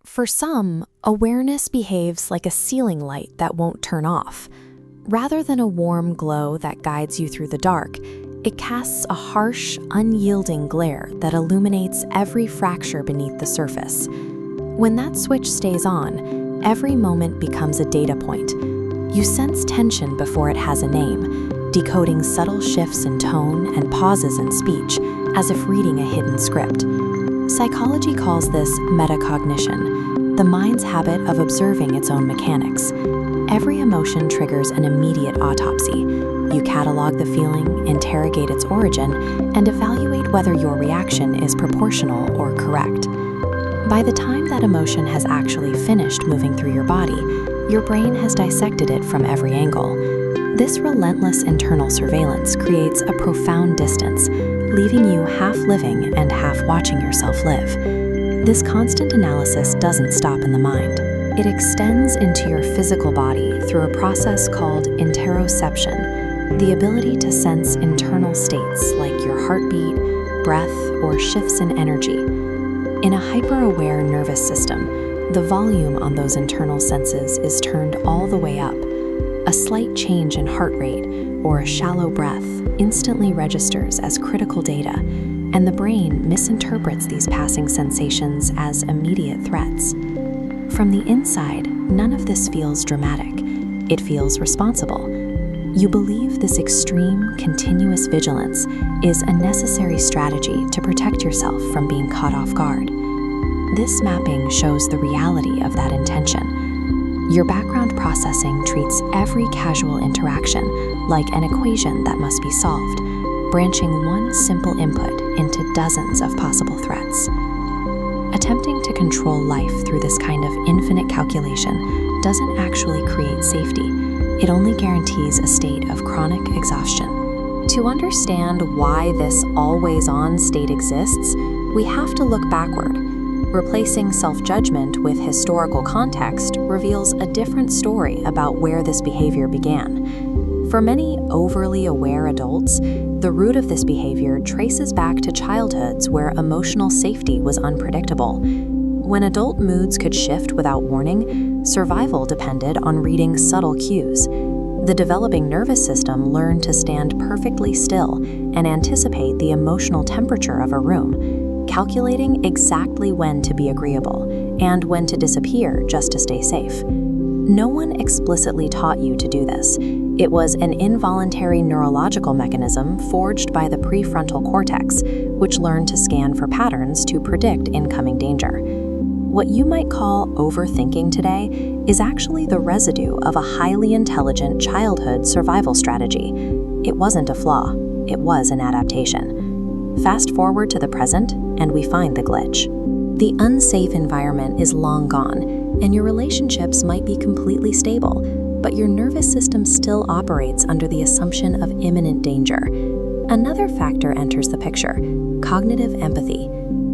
For some, awareness behaves like a ceiling light that won't turn off. Rather than a warm glow that guides you through the dark, it casts a harsh, unyielding glare that illuminates every fracture beneath the surface. When that switch stays on, every moment becomes a data point. You sense tension before it has a name, decoding subtle shifts in tone and pauses in speech, as if reading a hidden script. Psychology calls this metacognition, the mind's habit of observing its own mechanics. Every emotion triggers an immediate autopsy. You catalog the feeling, interrogate its origin, and evaluate whether your reaction is proportional or correct. By the time that emotion has actually finished moving through your body, your brain has dissected it from every angle. This relentless internal surveillance creates a profound distance, leaving you half living and half watching yourself live. This constant analysis doesn't stop in the mind. It extends into your physical body through a process called interoception, the ability to sense internal states like your heartbeat, breath, or shifts in energy. In a hyper-aware nervous system, the volume on those internal senses is turned all the way up. A slight change in heart rate or a shallow breath instantly registers as critical data, and the brain misinterprets these passing sensations as immediate threats. From the inside, none of this feels dramatic. It feels responsible. You believe this extreme, continuous vigilance is a necessary strategy to protect yourself from being caught off guard. This mapping shows the reality of that intention. Your background processing treats every casual interaction like an equation that must be solved, branching one simple input into dozens of possible threats. Attempting to control life through this kind of infinite calculation doesn't actually create safety. It only guarantees a state of chronic exhaustion. To understand why this always-on state exists, we have to look backward. Replacing self-judgment with historical context reveals a different story about where this behavior began. For many overly aware adults, the root of this behavior traces back to childhoods where emotional safety was unpredictable. When adult moods could shift without warning, survival depended on reading subtle cues. The developing nervous system learned to stand perfectly still and anticipate the emotional temperature of a room, calculating exactly when to be agreeable and when to disappear just to stay safe. No one explicitly taught you to do this. It was an involuntary neurological mechanism forged by the prefrontal cortex, which learned to scan for patterns to predict incoming danger. What you might call overthinking today is actually the residue of a highly intelligent childhood survival strategy. It wasn't a flaw, it was an adaptation. Fast forward to the present, and we find the glitch. The unsafe environment is long gone, and your relationships might be completely stable, but your nervous system still operates under the assumption of imminent danger. Another factor enters the picture: cognitive empathy.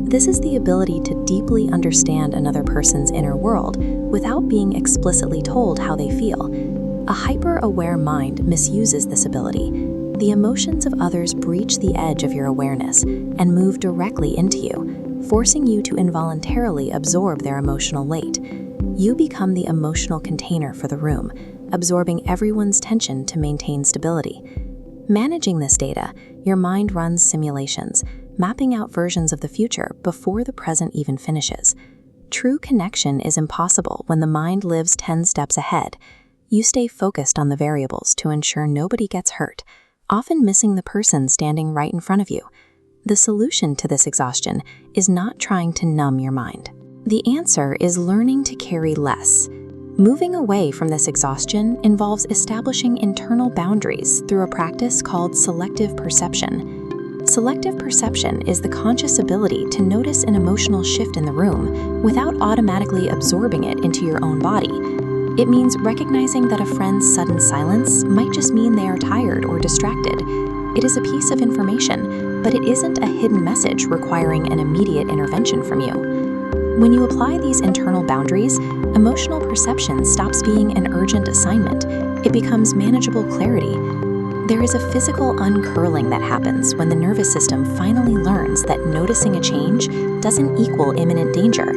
This is the ability to deeply understand another person's inner world without being explicitly told how they feel. A hyper-aware mind misuses this ability. The emotions of others breach the edge of your awareness and move directly into you, forcing you to involuntarily absorb their emotional weight. You become the emotional container for the room, absorbing everyone's tension to maintain stability. Managing this data, your mind runs simulations, mapping out versions of the future before the present even finishes. True connection is impossible when the mind lives 10 steps ahead. You stay focused on the variables to ensure nobody gets hurt, often missing the person standing right in front of you. The solution to this exhaustion is not trying to numb your mind. The answer is learning to carry less. Moving away from this exhaustion involves establishing internal boundaries through a practice called selective perception. Selective perception is the conscious ability to notice an emotional shift in the room without automatically absorbing it into your own body. It means recognizing that a friend's sudden silence might just mean they are tired or distracted. It is a piece of information, but it isn't a hidden message requiring an immediate intervention from you. When you apply these internal boundaries, emotional perception stops being an urgent assignment. It becomes manageable clarity. There is a physical uncurling that happens when the nervous system finally learns that noticing a change doesn't equal imminent danger.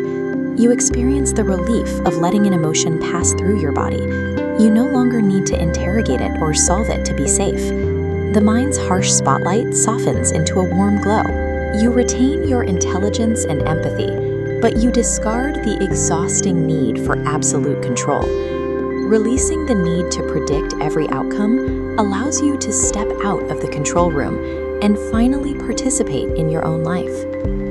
You experience the relief of letting an emotion pass through your body. You no longer need to interrogate it or solve it to be safe. The mind's harsh spotlight softens into a warm glow. You retain your intelligence and empathy, but you discard the exhausting need for absolute control. Releasing the need to predict every outcome allows you to step out of the control room and finally participate in your own life.